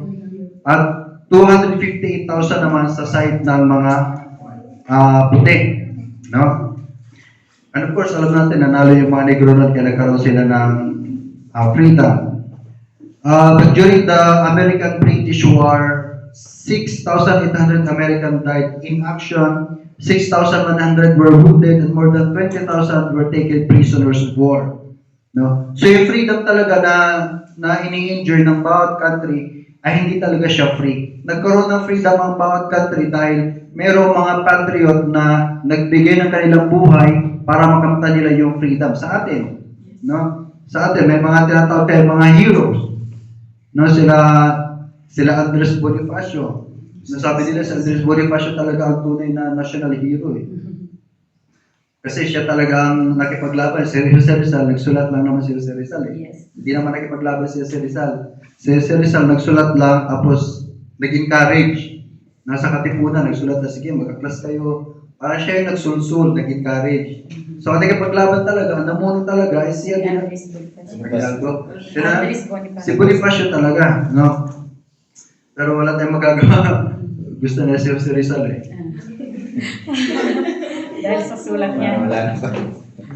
at 258,000 naman sa side ng mga puti. No? And of course, alam natin, nanalo yung mga negro nun kaya nagkaroon sila ng freedom. But during the American-British War, 6,800 Americans died in action, 6,100 were wounded, and more than 20,000 were taken prisoners of war. No? So yung freedom talaga na ini-enjoy ng bawat country ay hindi talaga siya free. Nagkaroon ng freedom ang bawat country dahil mayroong mga patriot na nagbigay ng kanilang buhay para makamtan nila yung freedom sa atin. No? Sa atin, may mga tinatawag tayo mga heroes. No? Sila Andres Bonifacio. Nasabi nila si Andres Bonifacio talaga ang tunay na national hero. Kasi siya talaga ang nakipaglaban. Si Jose Rizal, nagsulat lang naman si Jose Rizal. Yes. Hindi naman nakipaglaban si Jose Rizal. Si Jose Rizal nagsulat lang, tapos nag-encourage. Nasa Katipunan, nagsulat na, sige, magkaklas kayo. Para siya yung nagsulsul, nag-encourage. So, ang nakipaglaban talaga, ang namuno talaga, ay siya din. Si Bonifacio talaga, no? Pero wala tayong magagawa. Gusto na si Jose Rizal Dahil sa sulat niya. Wala na pa.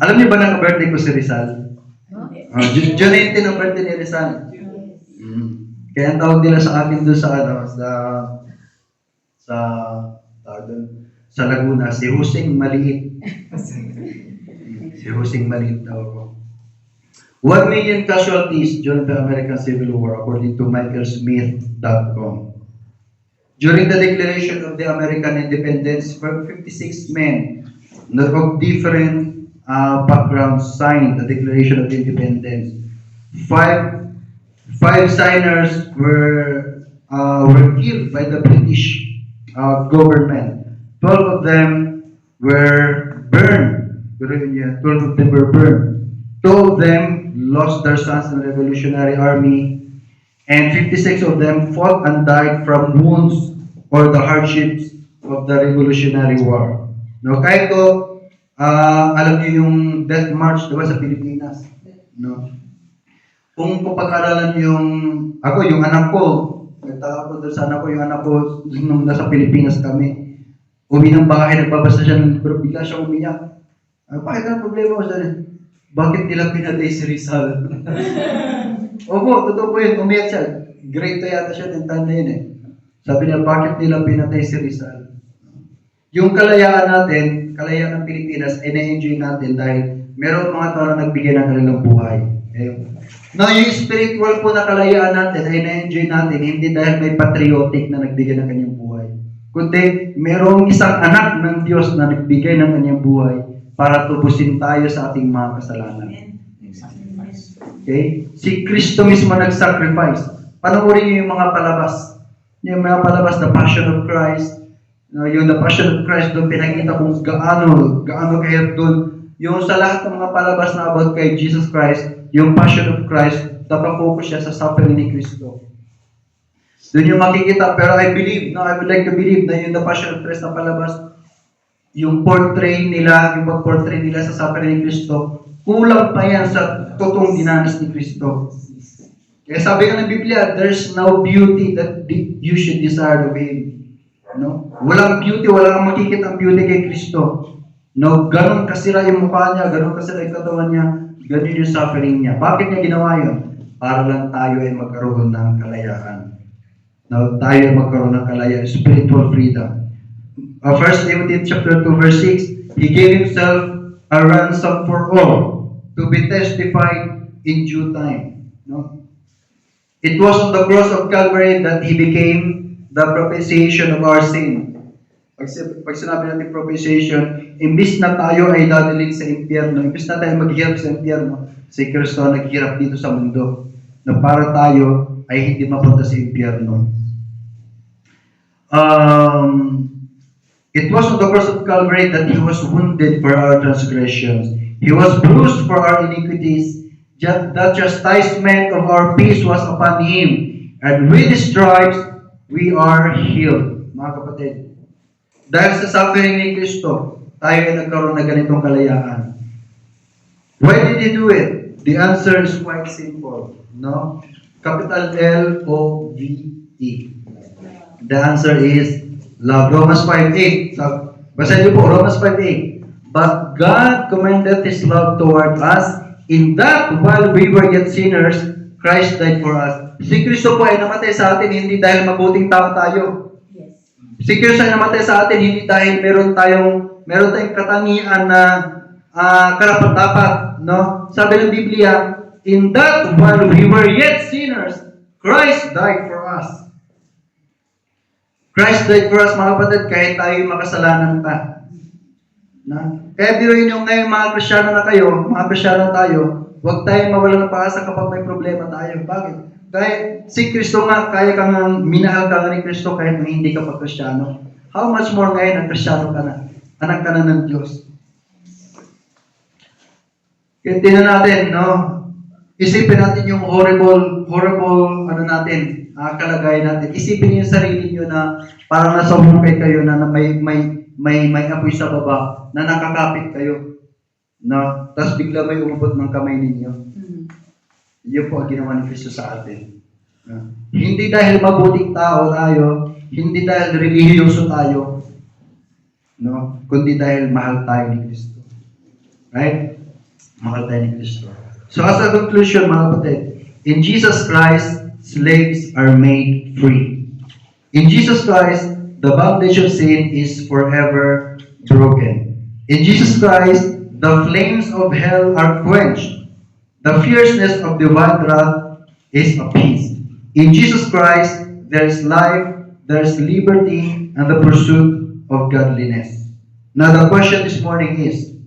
Alam niyo ba naka-birthday ko si Rizal? June 19 ang birthday ni Rizal. Kaya ang tawag nila sa akin doon sa Laguna, si Husing Maliit. Si Husing Maliit daw ako. 1 million casualties during the American Civil War according to michaelsmith.com. During the declaration of the American independence, 56 men of different backgrounds signed the Declaration of Independence. Five signers were killed by the British government. 12 of them were burned. 12 of them were burned. 2 of them lost their sons in the Revolutionary Army, and 56 of them fought and died from wounds or the hardships of the Revolutionary War. No, kahit ko, alam niyo yung Death March, diba, sa Pilipinas? No? Kung pag-aralan yung anak ko, nagtaka ko doon sa anak ko, yung anak ko, nung nasa Pilipinas kami, ng bahay, nagbabasa siya ng libro, bigla siya umiyak. Bakit ang problema ko siya? Bakit nila pinatay si Rizal? Opo, totoo po yun, umiyak siya. Grade 2 yata siya, tintan na yun Sabi niya, bakit nila pinatay si Rizal? Yung kalayaan natin, kalayaan ng Pilipinas, ay na-enjoy natin dahil meron mga tao na nagbigay ng kanilang buhay. Now, yung spiritual po na kalayaan natin ay na-enjoy natin, hindi dahil may patriotic na nagbigay ng kanyang buhay. Kundi, merong isang anak ng Diyos na nagbigay ng kanyang buhay para tubusin tayo sa ating mga kasalanan. Okay? Si Kristo mismo nag-sacrifice. Panoorin niyo yung mga palabas. Yung mga palabas, The Passion of Christ. Yung The Passion of Christ, doon pinakita kung gaano kahirap doon. Yung sa lahat ng mga palabas na about kay Jesus Christ, yung Passion of Christ, nakafocus siya sa suffering ni Kristo. Doon yung makikita, pero I would like to believe na yung The Passion of Christ na palabas, yung pag-portray nila sa suffering ni Kristo, kulang pa yan sa totoong dinanas ni Kristo. Kaya sabi nga ng Biblia, there's no beauty that you should desire of Him. No? Walang beauty, walang makikita ang beauty kay Kristo. No, ganun kasira yung mukha niya, ganun kasira yung katawan niya, ganun yung suffering niya. Bakit niya ginawa yun? Para lang tayo ay magkaroon ng kalayaan. No, tayo ay magkaroon ng kalayaan, spiritual freedom. 1 Timothy chapter 2 verse 6, He gave Himself a ransom for all to be testified in due time. No? It was on the cross of Calvary that He became the propitiation of our sin. Pag sinabi natin propitiation, imbis na tayo ay dadalhin sa impyerno, imbis na tayo maghirap sa impyerno, si Kristo naghirap dito sa mundo na para tayo ay hindi mapunta sa impyerno. It was on the cross of Calvary that He was wounded for our transgressions. He was bruised for our iniquities. The chastisement of our peace was upon Him. And with His stripes, we are healed. Mga kapatid, dahil sa suffering ni Kristo, tayo ay nagkaroon na ganitong kalayaan. Why did he do it? The answer is quite simple. No? Capital L-O-V-E. The answer is love. Romans 5:8. So, basahin niyo po, Romans 5:8. But God commended His love toward us in that while we were yet sinners, Christ died for us. Si Kristo po ay namatay sa atin hindi dahil mabuting tao tayo. Yes. Si Kristo ay namatay sa atin hindi dahil meron tayong katangian na karapat-dapat, no? Sabi ng Biblia, in that while we were yet sinners, Christ died for us. Christ died for us, mga kapatid, kahit tayo makasalanan pa. Na? Kaya biruin yung ngayon mga Kristiyano na kayo, mga Kristiyano tayo, huwag tayong mawala ng pag-asa kapag may problema tayo. Bakit? Kahit si Kristo nga, kaya kang minahal ka nga ni Kristo kahit hindi ka pa Kristiyano. How much more ngayon ang Kristiyano ka na? Anak ka na ng Diyos. Kaya tingnan natin, no? Isipin natin yung horrible, kalagayan natin. Isipin niyo yung sarili niyo na parang nasa hukay kayo na may apoy sa baba, na nakakapit kayo. No? Tapos bigla may umubot ng kamay ninyo. Yun po ang ginawa ni Kristo sa atin. No? Hindi dahil mabuting tao tayo, hindi dahil relihiyoso tayo, no? Kundi dahil mahal tayo ni Kristo. Right? Mahal tayo ni Kristo. So as a conclusion, mga kapatid, in Jesus Christ, slaves are made free. In Jesus Christ, the bondage of sin is forever broken. In Jesus Christ, the flames of hell are quenched. The fierceness of divine wrath is appeased. In Jesus Christ, there is life, there is liberty, and the pursuit of godliness. Now the question this morning is,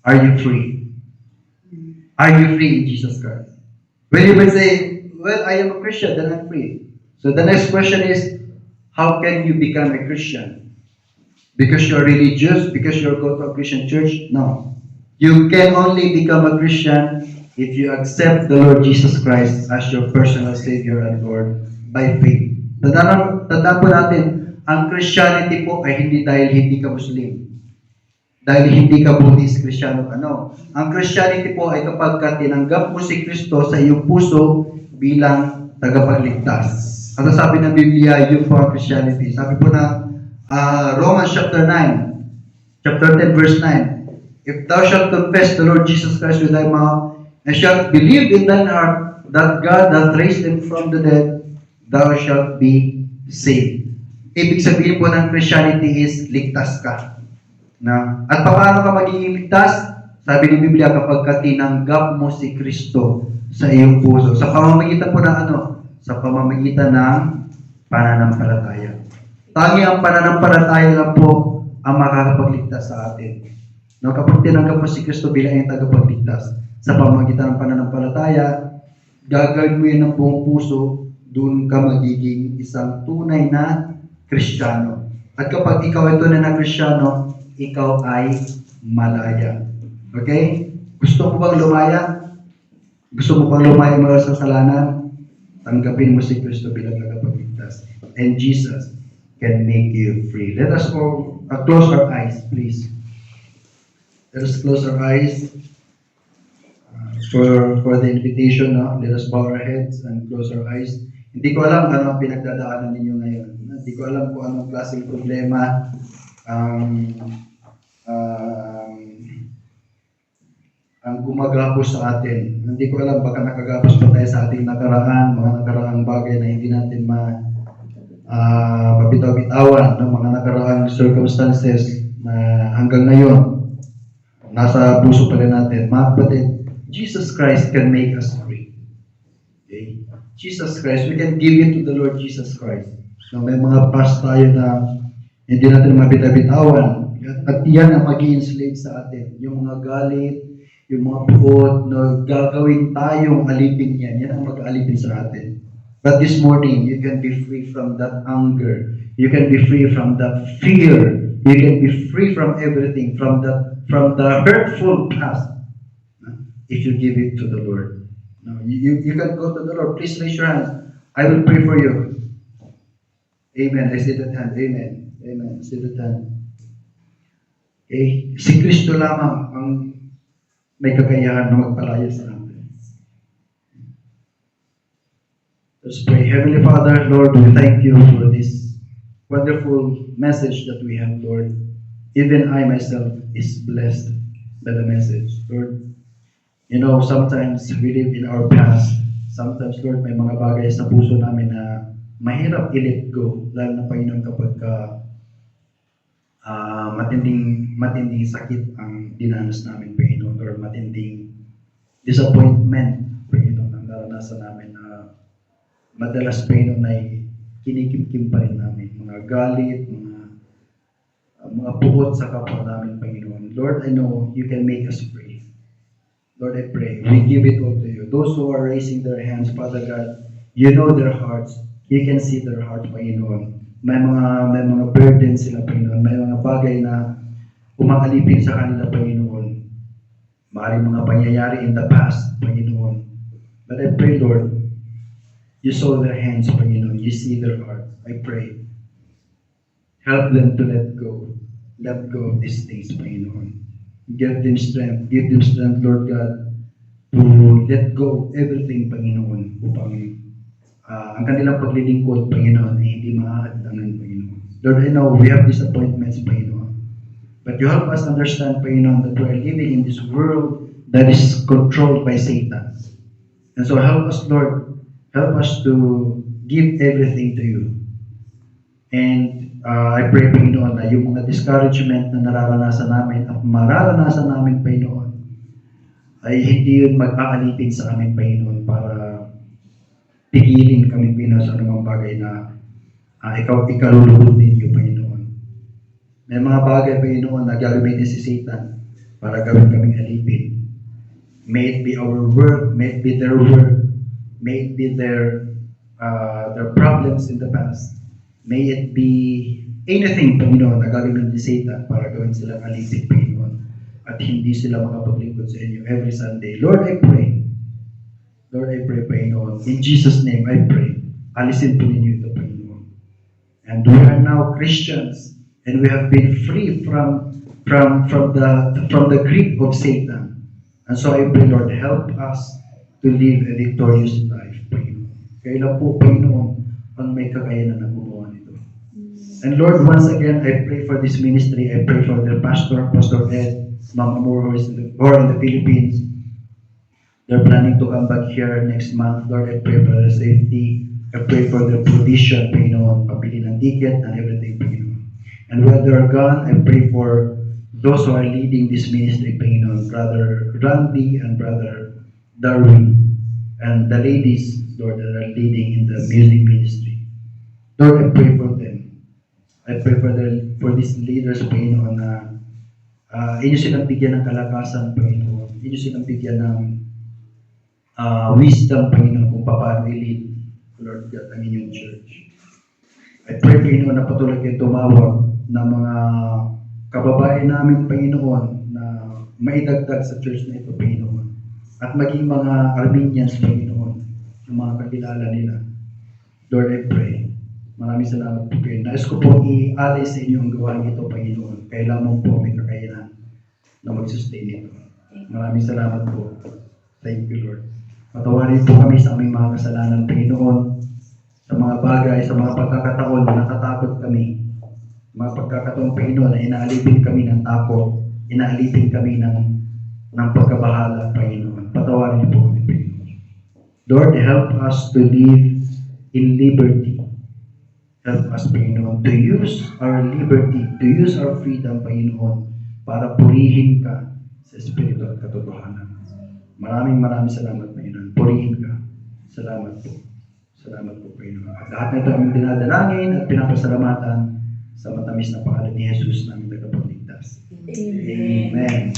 are you free? Are you free in Jesus Christ? When you will say, well, I am a Christian, then I'm free. So the next question is, how can you become a Christian? Because you're religious? Because you go to a Christian church? No. You can only become a Christian if you accept the Lord Jesus Christ as your personal Savior and Lord by faith. Tandaan po natin, ang Christianity po ay hindi dahil hindi ka Muslim. Dahil hindi ka Buddhist, Kristiyano ka. No. Ang Christianity po ay kapag ka tinanggap mo si Kristo sa iyong puso bilang tagapagligtas. Ano sabi ng Biblia, yun po ang Christianity. Sabi po na Romans chapter 9, chapter 10 verse 9, if thou shalt confess the Lord Jesus Christ with thy mouth, and shalt believe in thine heart that God hath raised him from the dead, thou shalt be saved. Ibig sabihin po ng Christianity is ligtas ka. Na? At paano ka magiging ligtas? Sabi ng Biblia, kapag ka tinanggap mo si Kristo sa iyong puso. Sa pamamagitan po ng ano? Sa pamamagitan ng pananampalataya. Tangi ang pananampalataya lang po ang makakapagligtas sa atin. No, kapag tinanggap mo si Kristo bilang iyong tagapagligtas, sa pamamagitan ng pananampalataya, gagawin mo yun ng buong puso, doon ka magiging isang tunay na Kristiyano. At kapag ikaw ay tunay na Kristiyano, ikaw ay malaya. Okay? Gusto mo bang lumaya? Gusto mo bang lumaya mula sa kasalanan? Tanggapin mo si Kristo bilang tagapagligtas. And Jesus can make you free. Let us all close our eyes, please. Let us close our eyes for the invitation. No? Let us bow our heads and close our eyes. Hindi ko alam ano ang pinagdadaanan ninyo ngayon. Hindi ko alam kung anong klaseng problema ang gumagapos sa atin. Hindi ko alam, baka nakagapos pa tayo sa ating nakaraan, mga nakaraang bagay na hindi natin mabitaw-bitawan, no? Mga nakaraang circumstances na hanggang ngayon, nasa puso pa rin natin. Mga kapatid, Jesus Christ can make us free. Okay? Jesus Christ, we can give it to the Lord Jesus Christ. So, may mga past tayo na hindi natin mabitaw-bitawan. At yan ang mag-i-enslave sa atin. Yung mga galit, yung mga puot, no, gagawin tayong alipin yan. Yan ang mag-alipin sa atin. But this morning, you can be free from that anger. You can be free from that fear. You can be free from everything, from the hurtful past. If you give it to the Lord. No, you can go to the Lord. Please raise your hands. I will pray for you. Amen. I see that hand. Amen. Amen. I see that hand. Okay. Si Kristo lamang ang may kakayahan na magpalaya sa atin. Let's pray. Heavenly Father, Lord, we thank you for this wonderful message that we have, Lord. Even I myself is blessed by the message, Lord. You know, sometimes we live in our past. Sometimes, Lord, may mga bagay sa puso namin na mahirap i-let go. Lalo na, Panginoon, kapag matinding sakit ang dinanas namin, Panginoon, or matinding disappointment, Panginoon, ang naranasan namin na madalas, Panginoon, ay kinikimkim pa rin namin. Mga galit, mga puot sa kapwa namin, Panginoon. Lord, I know you can make us free. Lord, I pray, we give it all to you. Those who are raising their hands, Father God, you know their hearts. You can see their hearts, Panginoon. May mga burdens sila, Panginoon. May mga bagay na umakalipin sa kanila, Panginoon. Maaaring mga pangyayari in the past, Panginoon. But I pray, Lord, you saw their hands, Panginoon. You see their hearts. I pray, help them to let go. Let go of these things, Panginoon. Give them strength, Lord God, to let go of everything, Panginoon, upang ang kanilang paglilingkod, Panginoon, ay hindi maahadlangan, Panginoon. Lord, I know we have disappointments, Panginoon. But you help us understand, Panginoon, that we are living in this world that is controlled by Satan. And so help us, Lord, help us to give everything to you. And I pray, Panginoon, na yung mga discouragement na nararanasan namin at mararanasan namin, Panginoon, ay hindi yun mag-aalipin sa amin, Panginoon, para pigilin kami, Panginoon, sa anumang bagay na ikalulugod ninyo, Panginoon. May mga bagay, Panginoon, na gagamitin si Satan para gawin kaming alipin. May it be our work, may it be their work, may it be their problems in the past. May it be anything, Panginoon, na gagawin ni Satan para gawin silang alipin, Panginoon. At hindi sila makapaglingkod sa inyo every Sunday. Lord, I pray, Panginoon. In Jesus' name, I pray. Alisin po ninyo ito, Panginoon. And we are now Christians, and we have been free from the grip of Satan. And so I pray, Lord, help us to live a victorious life, Panginoon. Kailan po, Panginoon, ang may kakayanan na gumawa nito. And Lord, once again, I pray for this ministry. I pray for their pastor, Pastor Ed, Mama Moore, who is in the Philippines. They're planning to come back here next month. Lord, I pray for their safety. I pray for their provision, Panginoon, pabili ng ticket and everything, Panginoon. And when they're gone, I pray for those who are leading this ministry, Panginoon, Brother Randy and Brother Darwin, and the ladies, Lord, that are leading in the music ministry. Lord, I pray for them. I pray for these leaders, Panginoon, na inyo silang bigyan ng kalakasan, Panginoon. Inyo silang bigyan ng wisdom, Panginoon, kung paano i-lead, Lord God, ang inyong church. I pray, Panginoon, na patuloy kayo tumawag ng mga kababayan namin, Panginoon, na maidagdag sa church na ito, Panginoon. At maging mga Armenians, Panginoon, yung mga kakilala nila. Lord, I pray. Maraming salamat po kayo. Nais ko po i-alay sa inyo ang gawain ito, Panginoon. Kailangan po may kakayanan na mag-sustain ito. Maraming salamat po. Thank you, Lord. Patawarin po kami sa aming mga kasalanan, Panginoon, sa mga bagay, sa mga pagkakataon na natatakot kami. Mga pagkakataon, Panginoon, na inaalipin kami ng takot, inaalipin kami ng pagkabahala, Panginoon. Patawarin niyo po kami, Panginoon. Lord, help us to live in liberty. Help us, Panginoon, to use our liberty, to use our freedom, Panginoon, para purihin ka sa Espiritu at katotohanan. Maraming salamat, Panginoon. Purihin ka. Salamat po. Salamat po, Panginoon. At lahat na ito aming dinadalangin at pinapasalamatan sa matamis na pangalan ni Jesus namin tagapagligtas. Amen.